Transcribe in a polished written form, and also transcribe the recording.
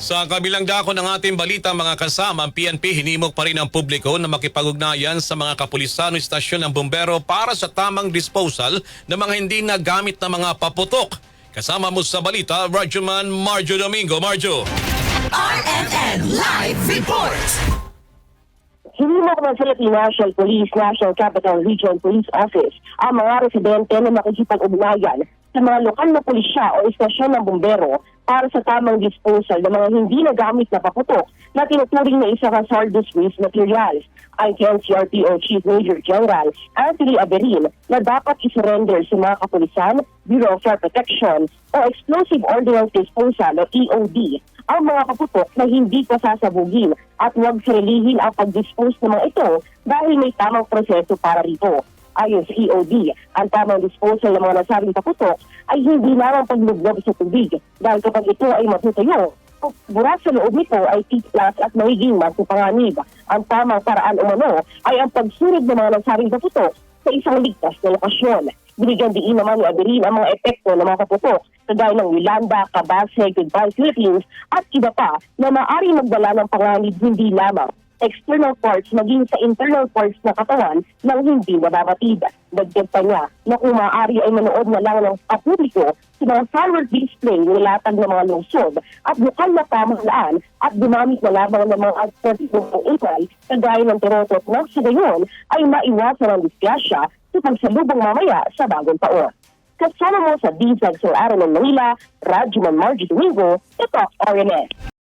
Sa kabilang dako ng ating balita mga kasama, ang PNP hinimok pa rin ang publiko na makipag-ugnayan sa mga kapulisan o istasyon ng bumbero para sa tamang disposal ng mga hindi nagamit na mga paputok. Kasama mo sa balita, Radyoman Marjo Domingo. Marjo! RMN Live Report! Hinimok ng Philippine National Police National Capital Region Police Office ang mga residente na makikipag-ugnayan sa mga lokal na pulisya o istasyon ng bumbero para sa tamang disposal ng mga hindi nagamit na paputok na tinuturing na isang hazardous waste materials. Ang NCRPO Chief Major General Anthony Aberin na dapat isurrender sa mga kapulisan, Bureau of Fire Protection o Explosive Ordnance Disposal o EOD ang mga paputok na hindi pa sasabugin at huwag sarilihin ang pag-dispose ng mga ito dahil may tamang proseso para rito. Ayon sa EOD, ang tamang disposal ng mga nasabing paputok ay hindi lamang paglublob sa tubig dahil kapag ito ay matutuyo, buras sa loob nito ay tiklas at magiging masupanganib. Ang tamang paraan umano ay ang pagsunod ng mga nasabing paputok sa isang ligtas na lokasyon. Binigyan diin naman ni Aberin ang mga epekto ng mga paputok kagaya ng Yolanda, Cabase, Goodbye Philippines at iba pa na maaari magdala ng panganib hindi lamang external parts maging sa internal parts na katawan ng hindi nababatid. Dagdag pa niya na kung maaari ay manood na lang ng publiko sa mga firework display nilatag ng mga lungsod at lokal na pamahalaan at gumamit na lamang ng mga alternatibong ingay kagaya ng tirotot na sa gayon ay maiwasan ang disgrasya sa pagsalubong mamaya sa bagong taon. Kasama mo sa DZAG sa araw ng Manila, Radyoman Margie Domingo, ito RMN.